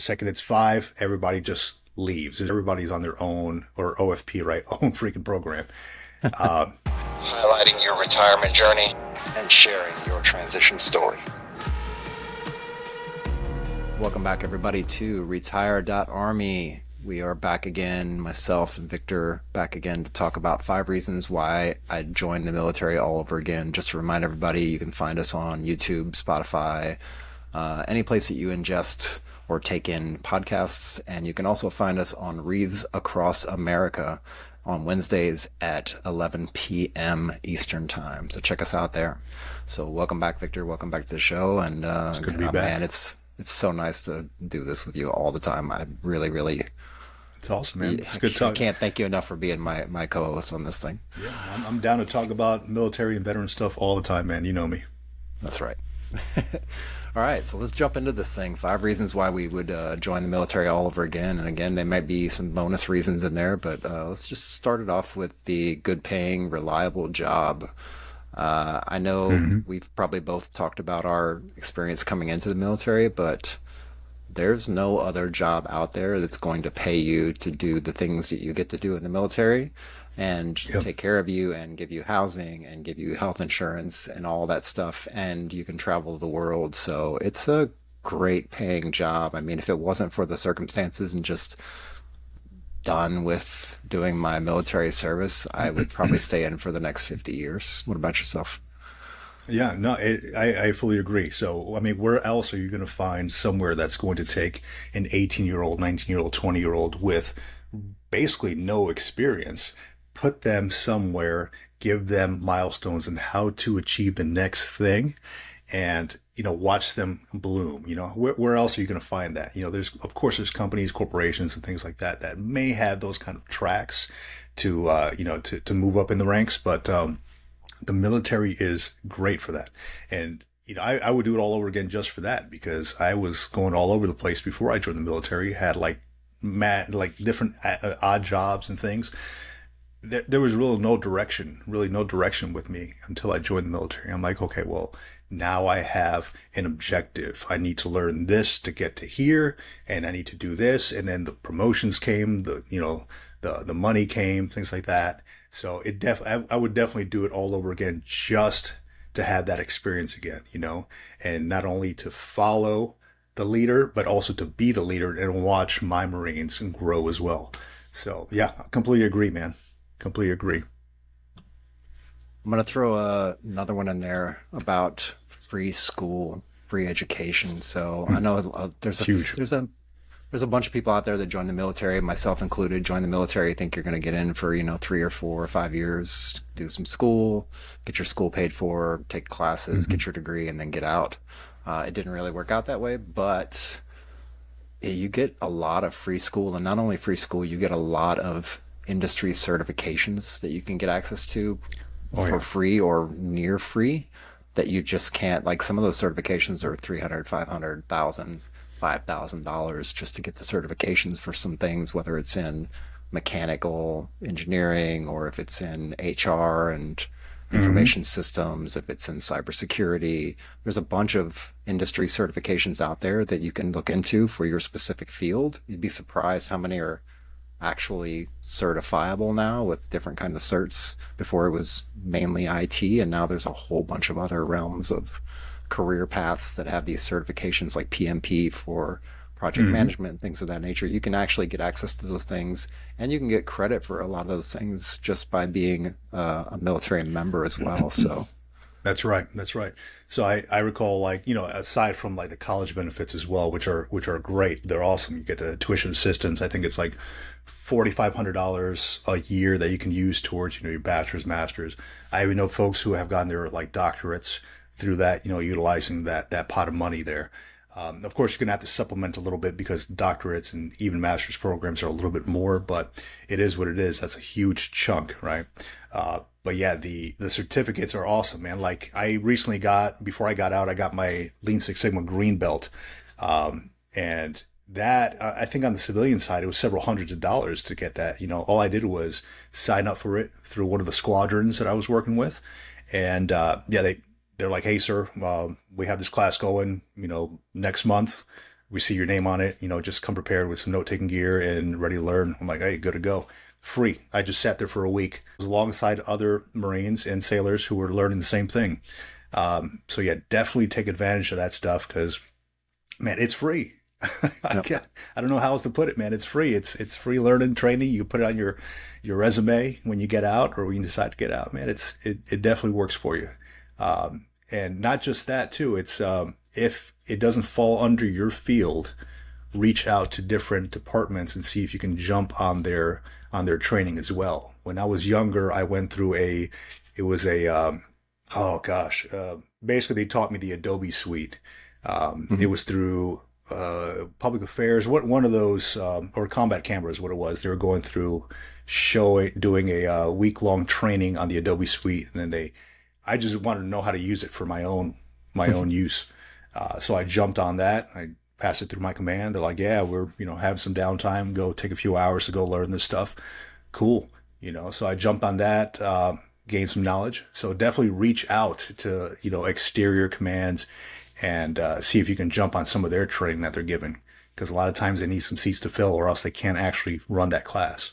Second it's 5, everybody just leaves. Everybody's on their own, or OFP, right? Own freaking program. Uh, Highlighting your retirement journey and sharing your transition story. Welcome back, everybody, to Retire.Army. We are back again, myself and Victor, back again to talk about 5 reasons why I joined the military all over again. Just to remind everybody, you can find us on YouTube, Spotify, any place that you ingest or take in podcasts. And you can also find us on Wreaths Across America on Wednesdays at 11 p.m. Eastern Time. So check us out there. So welcome back, Victor. Welcome back to the show. And it's good to be back. Man, it's so nice to do this with you all the time. I really, it's awesome, man. It's good talk. I can't thank you enough for being my co-host on this thing. Yeah, I'm down to talk about military and veteran stuff all the time, man. You know me. That's right. All right, so let's jump into this thing. 5 reasons why we would join the military all over again. And again, there might be some bonus reasons in there, but let's just start it off with the good paying, reliable job. I know we've probably both talked about our experience coming into the military, but there's no other job out there that's going to pay you to do the things that you get to do in the military and take care of you and give you housing and give you health insurance and all that stuff. And you can travel the world. So it's a great paying job. I mean, if it wasn't for the circumstances and just done with doing my military service, I would probably stay in for the next 50 years. What about yourself? Yeah, no, I fully agree. So, I mean, where else are you going to find somewhere that's going to take an 18-year-old, 19-year-old, 20-year-old with basically no experience, put them somewhere, give them milestones and how to achieve the next thing, and, watch them bloom? Where else are you going to find that? Of course, there's companies, corporations, and things like that that may have those kind of tracks to, to move up in the ranks, but the military is great for that. And, I would do it all over again just for that, because I was going all over the place before I joined the military, had like different odd jobs and things. There was really no direction with me until I joined the military. I'm like, okay, well, now I have an objective. I need to learn this to get to here, and I need to do this. And then the promotions came, the money came, things like that. So I would definitely do it all over again just to have that experience again, and not only to follow the leader, but also to be the leader and watch my Marines grow as well. So yeah, I completely agree, man. Completely agree. I'm going to throw another one in there about free school, free education. So I know there's a bunch of people out there that join the military, myself included, join the military, think you're going to get in for, 3 or 4 or 5 years, do some school, get your school paid for, take classes, get your degree, and then get out. It didn't really work out that way, but you get a lot of free school, and not only free school, you get a lot of industry certifications that you can get access to for free or near free that you just can't, like some of those certifications are $300, $500, $5,000 just to get the certifications for some things, whether it's in mechanical engineering or if it's in HR and information systems, if it's in cybersecurity. There's a bunch of industry certifications out there that you can look into for your specific field. You'd be surprised how many are actually certifiable now with different kinds of certs. Before it was mainly IT, and now there's a whole bunch of other realms of career paths that have these certifications like PMP for project management, things of that nature. You can actually get access to those things, and you can get credit for a lot of those things just by being a military member as well. So That's right. So I recall, aside from like the college benefits as well, which are great. They're awesome. You get the tuition assistance. I think it's like $4,500 a year that you can use towards, your bachelor's, master's. I even know folks who have gotten their like doctorates through that, utilizing that pot of money there. Of course, you're going to have to supplement a little bit because doctorates and even master's programs are a little bit more, but it is what it is. That's a huge chunk, right? But yeah, the certificates are awesome, man. Like I recently before I got out, I got my Lean Six Sigma green belt. And that, I think on the civilian side, it was several hundreds of dollars to get that. All I did was sign up for it through one of the squadrons that I was working with. And, they're like, hey, sir, we have this class going, next month. we see your name on it, just come prepared with some note-taking gear and ready to learn. I'm like, hey, good to go. Free. I just sat there for a week. I was alongside other Marines and sailors who were learning the same thing. So yeah, definitely take advantage of that stuff because, man, it's free. Yep. I don't know how else to put it, man. It's free. It's free learning, training. You put it on your resume when you get out or when you decide to get out, man. It definitely works for you. And not just that too. It's if it doesn't fall under your field, reach out to different departments and see if you can jump on their training as well. When I was younger, I went through it was a oh gosh, basically they taught me the Adobe suite. It was through public affairs, one of those, or combat cameras, what it was. They were going through doing a week long training on the Adobe suite, and then I just wanted to know how to use it for my own use. So I jumped on that. I passed it through my command. They're like, yeah, we're, having some downtime. Go take a few hours to go learn this stuff. Cool. So I jumped on that, gained some knowledge. So definitely reach out to, exterior commands and see if you can jump on some of their training that they're giving. Because a lot of times they need some seats to fill or else they can't actually run that class.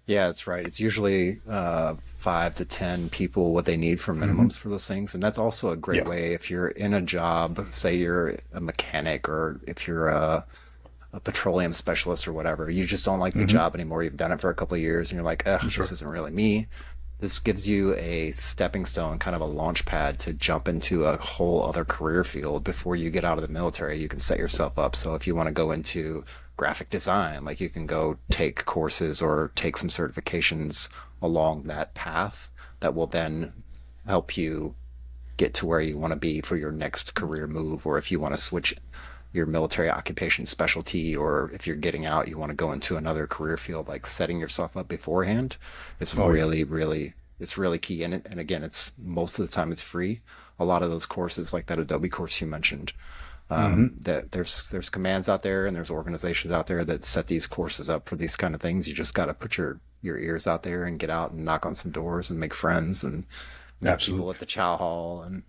Yeah, that's right. It's usually 5 to 10 people what they need for minimums for those things. And that's also a great way if you're in a job, say you're a mechanic or if you're a petroleum specialist or whatever, you just don't like the job anymore. You've done it for a couple of years and you're like, this isn't really me. This gives you a stepping stone, kind of a launch pad to jump into a whole other career field before you get out of the military. You can set yourself up. So if you want to go into graphic design, like you can go take courses or take some certifications along that path that will then help you get to where you want to be for your next career move. Or if you want to switch your military occupation specialty, or if you're getting out, you want to go into another career field, like setting yourself up beforehand. It's it's really key. And again, it's most of the time it's free. A lot of those courses, like that Adobe course you mentioned, that there's commands out there and there's organizations out there that set these courses up for these kind of things. You just got to put your ears out there and get out and knock on some doors and make friends and meet people at the chow hall and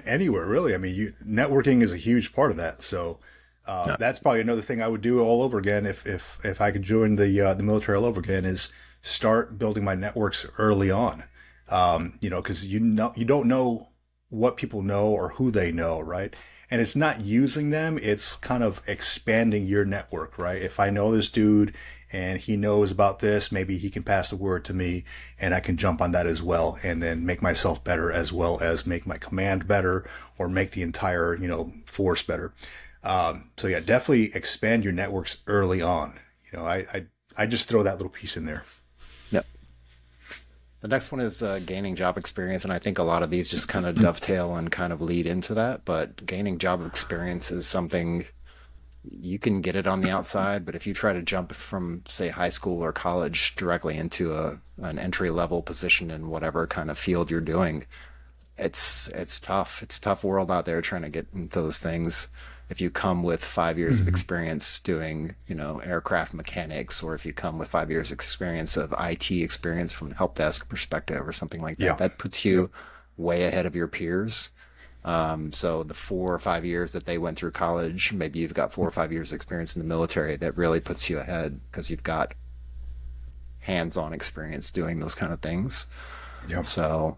anywhere really. I mean, networking is a huge part of that. So that's probably another thing I would do all over again if I could join the military all over again, is start building my networks early on. Because you don't know what people know or who they know, right? And it's not using them, it's kind of expanding your network, right? If I know this dude and he knows about this, maybe he can pass the word to me and I can jump on that as well and then make myself better as well as make my command better or make the entire, force better. So yeah, definitely expand your networks early on. I just throw that little piece in there. Yep. The next one is gaining job experience, and I think a lot of these just kind of dovetail and kind of lead into that. But gaining job experience is something you can get it on the outside, but if you try to jump from, say, high school or college directly into an entry-level position in whatever kind of field you're doing, it's tough. It's a tough world out there trying to get into those things. If you come with 5 years of experience doing, aircraft mechanics, or if you come with 5 years experience of IT experience from the help desk perspective or something like that, that puts you way ahead of your peers. So the 4 or 5 years that they went through college, maybe you've got 4 or 5 years experience in the military, that really puts you ahead because you've got hands-on experience doing those kind of things. Yeah. So.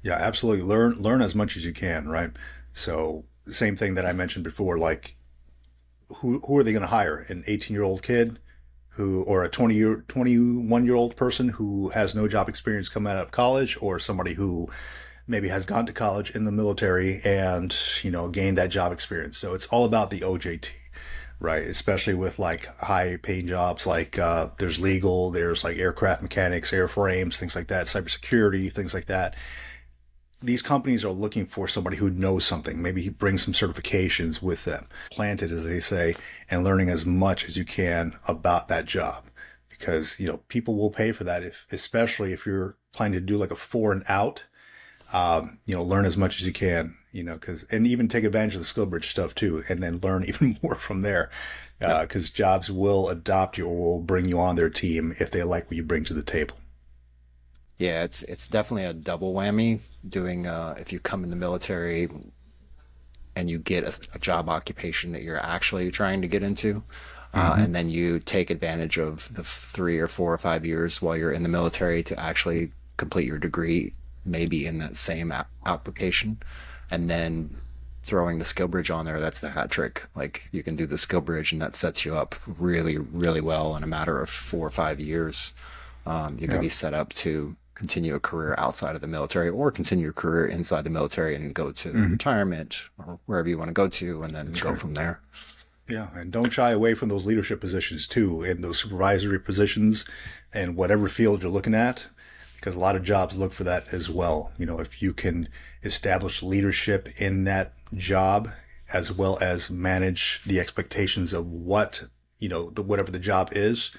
Yeah, absolutely. Learn as much as you can, right? So the same thing that I mentioned before, like who are they going to hire? An 18-year-old kid or a 21-year-old person who has no job experience coming out of college, or somebody who maybe has gone to college in the military and, gained that job experience. So it's all about the OJT, right? Especially with like high paying jobs, like there's legal, there's like aircraft mechanics, airframes, things like that, cybersecurity, things like that. These companies are looking for somebody who knows something. Maybe he brings some certifications with them, planted, as they say, and learning as much as you can about that job, because, people will pay for that, especially if you're planning to do like a 4 and out. Learn as much as you can, and even take advantage of the skill bridge stuff too, and then learn even more from there, because jobs will adopt you or will bring you on their team if they like what you bring to the table. Yeah, it's definitely a double whammy doing, if you come in the military and you get a job occupation that you're actually trying to get into. And then you take advantage of the 3 or 4 or 5 years while you're in the military to actually complete your degree, maybe in that same application. And then throwing the skill bridge on there, that's the hat trick. Like, you can do the skill bridge and that sets you up really, really well in a matter of 4 or 5 years. You can be set up to continue a career outside of the military or continue a career inside the military and go to retirement or wherever you want to go to, and then go from there. Yeah, and don't shy away from those leadership positions too, and those supervisory positions, and whatever field you're looking at, because a lot of jobs look for that as well. If you can establish leadership in that job, as well as manage the expectations of whatever the job is,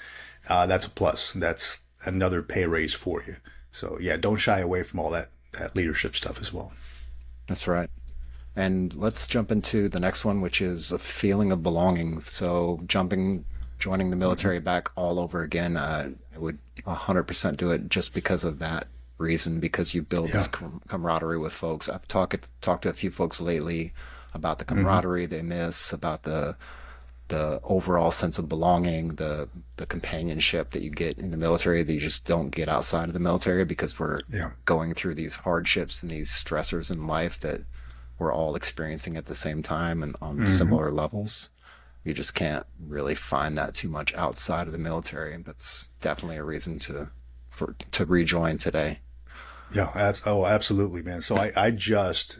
that's a plus. That's another pay raise for you. So yeah, don't shy away from all that leadership stuff as well. That's right. And let's jump into the next one, which is a feeling of belonging. So joining the military back all over again, I would 100% do it just because of that reason, because you build this camaraderie with folks. I've talked to a few folks lately about the camaraderie they miss, about the overall sense of belonging, the companionship that you get in the military that you just don't get outside of the military, because we're going through these hardships and these stressors in life that we're all experiencing at the same time and on similar levels. You just can't really find that too much outside of the military, and that's definitely a reason to rejoin today. Yeah, absolutely, man. So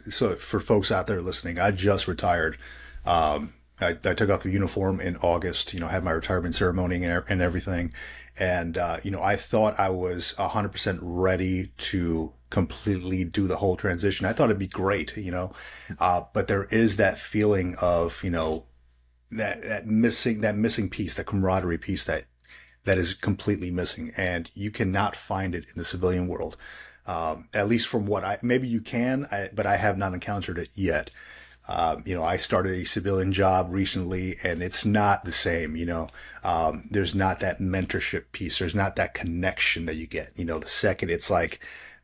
so for folks out there listening, I just retired. I took off the uniform in August, had my retirement ceremony and everything. And, I thought I was 100% ready to completely do the whole transition. I thought it'd be great, but there is that feeling of, that missing piece, that camaraderie piece that is completely missing. And you cannot find it in the civilian world. At least from maybe you can, but I have not encountered it yet. I started a civilian job recently, and it's not the same. There's not that mentorship piece. There's not that connection that you get. The second it's like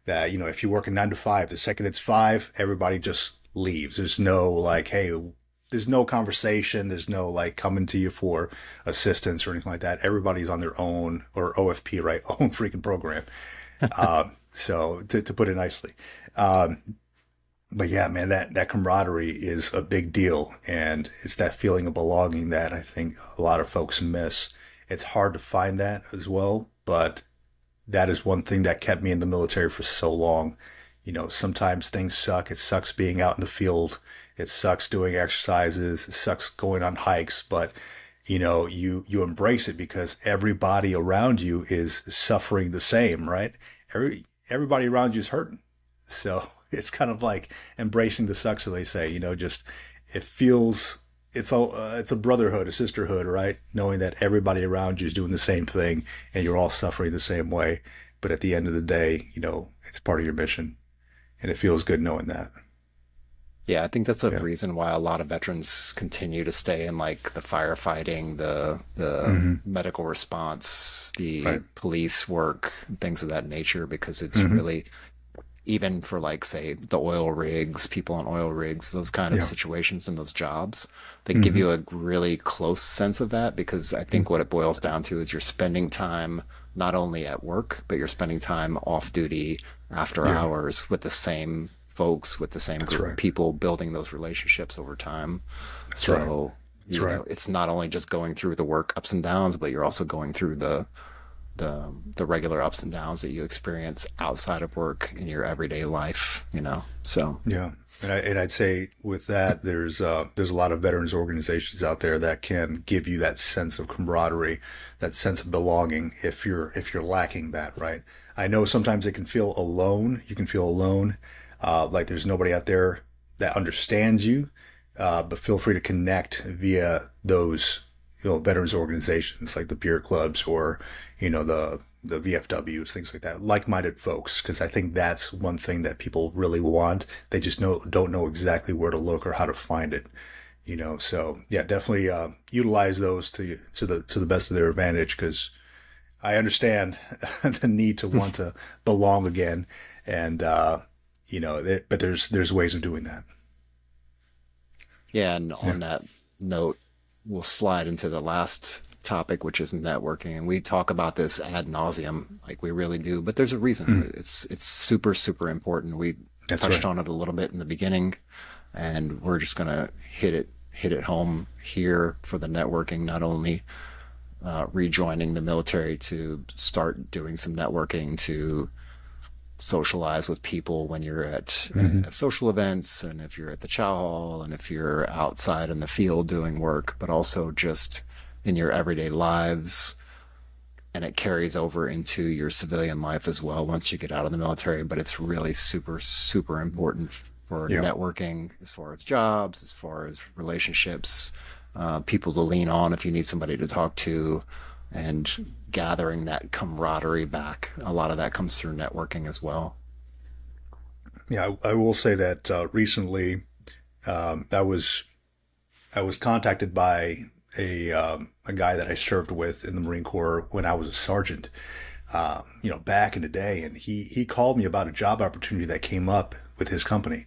that, if you work a 9 to 5, the second it's 5, everybody just leaves. There's no like, hey, there's no conversation. There's no like coming to you for assistance or anything like that. Everybody's on their own, or OFP, right? Own freaking program. So to put it nicely. But yeah, man, that camaraderie is a big deal. And it's that feeling of belonging that I think a lot of folks miss. It's hard to find that as well, but that is one thing that kept me in the military for so long. Sometimes things suck. It sucks being out in the field. It sucks doing exercises. It sucks going on hikes, but you embrace it because everybody around you is suffering the same, right? Everybody around you is hurting. So it's kind of like embracing the sucks, so they say, just it feels it's a brotherhood, a sisterhood, right? Knowing that everybody around you is doing the same thing and you're all suffering the same way. But at the end of the day, it's part of your mission, and it feels good knowing that. Yeah, I think that's a reason why a lot of veterans continue to stay in like the firefighting, the medical response, the police work, things of that nature, because it's really, even for like, say, the oil rigs, people on oil rigs, those kind of situations and those jobs, they give you a really close sense of that, because I think what it boils down to is you're spending time not only at work, but you're spending time off duty after hours with the same folks, with the same group of people, building those relationships over time. So it's not only just going through the work ups and downs, but you're also going through the regular ups and downs that you experience outside of work in your everyday life, so and I'd say with that, there's a lot of veterans organizations out there that can give you that sense of camaraderie, that sense of belonging if you're lacking that, right? I know sometimes it can feel alone. You can feel alone, like there's nobody out there that understands you, but feel free to connect via those veterans organizations like the beer clubs or the VFWs, things like that, like-minded folks, because I think that's one thing that people really want. They just don't know exactly where to look or how to find it. So yeah, definitely utilize those to the best of their advantage, because I understand the need to want to belong again, and but there's ways of doing that. Yeah, and Yeah. on that note, we'll slide into the last topic, which is networking. And we talk about this ad nauseum, like we really do, but there's a reason. It's super, super important. We That's touched right. on it a little bit in the beginning, and we're just gonna hit it home here for the networking, not only rejoining the military to start doing some networking, to socialize with people when you're at social events, and if you're at the chow hall, and if you're outside in the field doing work, but also just in your everyday lives. And it carries over into your civilian life as well once you get out of the military. But it's really super, super important for Yeah. networking, as far as jobs, as far as relationships, people to lean on if you need somebody to talk to, and gathering that camaraderie back. A lot of that comes through networking as well. Yeah, I will say that recently I was contacted by a guy that I served with in the Marine Corps when I was a sergeant, back in the day, and he called me about a job opportunity that came up with his company.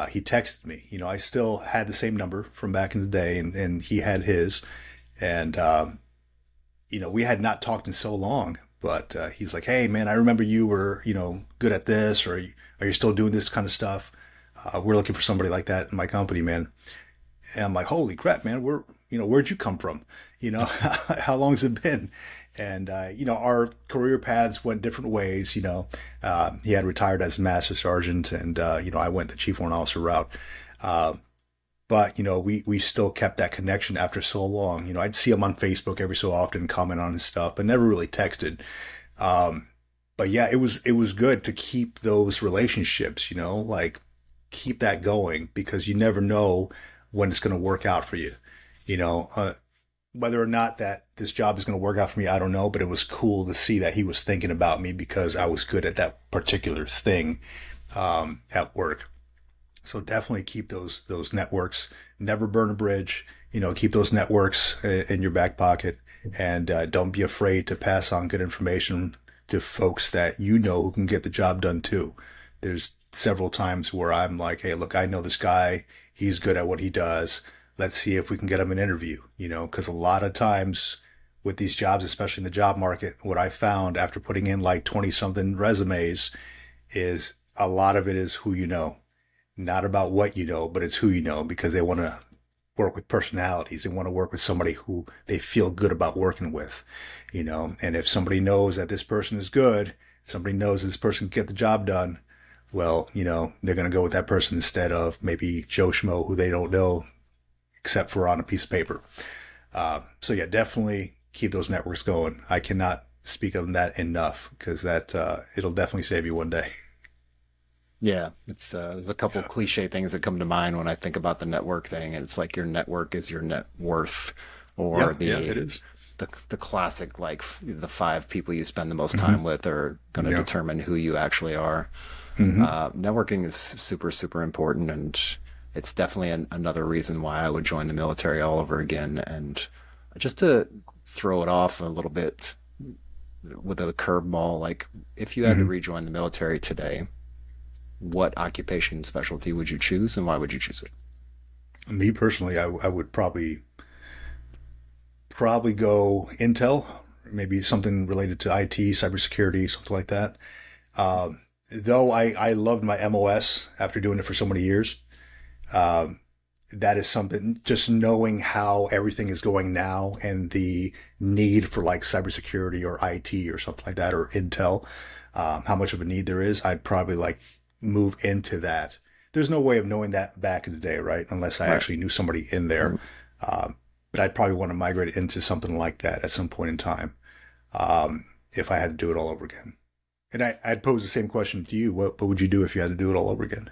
He texted me. I still had the same number from back in the day, and he had his, and we had not talked in so long. But he's like, "Hey, man, I remember you were, good at this, or are you still doing this kind of stuff? We're looking for somebody like that in my company, man." And I'm like, "Holy crap, man! Where'd you come from? How long's it been?" And our career paths went different ways. He had retired as a master sergeant, and I went the chief warrant officer route. But we still kept that connection after so long. I'd see him on Facebook every so often, comment on his stuff, but never really texted. But yeah, it was good to keep those relationships. Like keep that going, because you never know when it's going to work out for you. Whether or not that this job is going to work out for me, I don't know. But it was cool to see that he was thinking about me because I was good at that particular thing at work. So definitely keep those networks. Never burn a bridge. Keep those networks in your back pocket, and don't be afraid to pass on good information to folks that who can get the job done too. There's several times where I'm like, "Hey, look, I know this guy. He's good at what he does. Let's see if we can get him an interview." Because a lot of times with these jobs, especially in the job market, what I found after putting in like 20 something resumes is a lot of it is who you know. Not about what you know, but it's who you know, because they want to work with personalities. They want to work with somebody who they feel good about working with, And if somebody knows that this person is good, somebody knows this person can get the job done, well, they're going to go with that person instead of maybe Joe Schmo, who they don't know except for on a piece of paper. So yeah, definitely keep those networks going. I cannot speak on that enough, because that it'll definitely save you one day. Yeah, it's there's a couple cliche things that come to mind when I think about the network thing, and it's like your network is your net worth, or Yeah, it is. the classic, like the five people you spend the most time with are going to Yeah. determine who you actually are. Networking is super, super important, and it's definitely another reason why I would join the military all over again. And just to throw it off a little bit with a curveball, like if you had to rejoin the military today, what occupation and specialty would you choose, and why would you choose it? Me personally, I would probably go Intel, maybe something related to IT, cybersecurity, something like that. Though I loved my MOS after doing it for so many years. That is something, just knowing how everything is going now and the need for like cybersecurity or IT or something like that, or Intel, how much of a need there is, I'd probably like move into that. There's no way of knowing that back in the day, right? Unless I actually knew somebody in there. But I'd probably want to migrate into something like that at some point in time, if I had to do it all over again. And I'd pose the same question to you. What would you do if you had to do it all over again?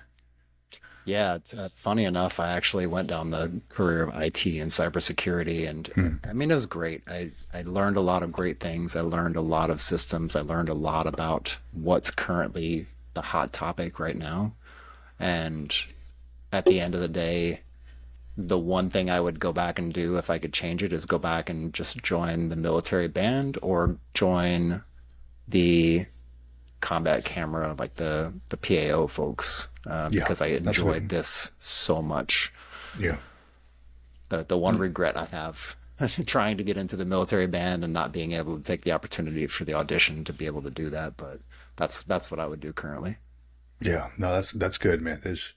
Yeah, it's funny enough, I actually went down the career of IT and cybersecurity, and I mean, it was great. I learned a lot of great things. I learned a lot of systems. I learned a lot about what's currently the hot topic right now. And at the end of the day, the one thing I would go back and do if I could change it is go back and just join the military band, or join the combat camera, like the PAO folks, Yeah, because I that's what. enjoyed this so much. Yeah. the one regret I have trying to get into the military band and not being able to take the opportunity for the audition to be able to do that. But that's what I would do currently. Yeah, no, that's good, man. There's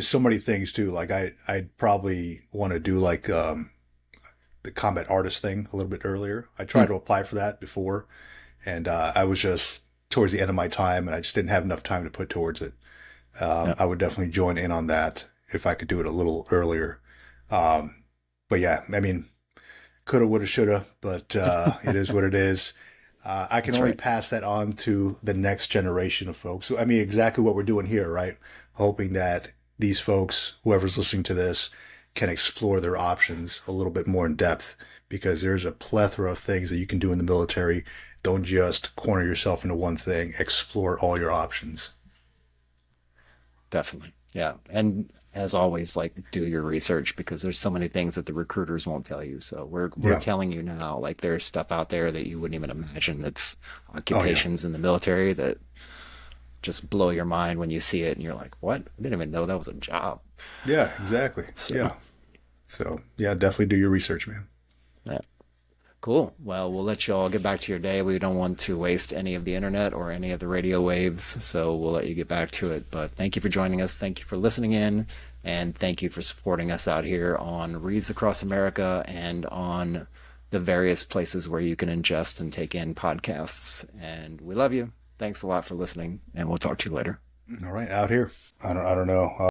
so many things too. Like I'd probably want to do like the combat artist thing a little bit earlier. I tried to apply for that before, and I was just towards the end of my time, and I just didn't have enough time to put towards it. Yeah, I would definitely join in on that if I could do it a little earlier. But yeah, I mean, coulda, woulda, shoulda, but it is what it is. I can that's only right. pass that on to the next generation of folks. So, I mean, exactly what we're doing here, right? Hoping that these folks, whoever's listening to this, can explore their options a little bit more in depth because there's a plethora of things that you can do in the military. Don't just corner yourself into one thing, explore all your options. Definitely. Yeah. And as always, like do your research because there's so many things that the recruiters won't tell you. So we're Yeah. telling you now, like there's stuff out there that you wouldn't even imagine. It's Oh, yeah. occupations in the military that just blow your mind when you see it and you're like, what? I didn't even know that was a job. Yeah, exactly. So Yeah. So, yeah, definitely do your research, man. yeah. Cool. Well, we'll let you all get back to your day. We don't want to waste any of the internet or any of the radio waves, so we'll let you get back to it. But thank you for joining us. Thank you for listening in, and thank you for supporting us out here on Reads Across America and on the various places where you can ingest and take in podcasts. And we love you. Thanks a lot for listening, and we'll talk to you later. All right, out here. I don't know.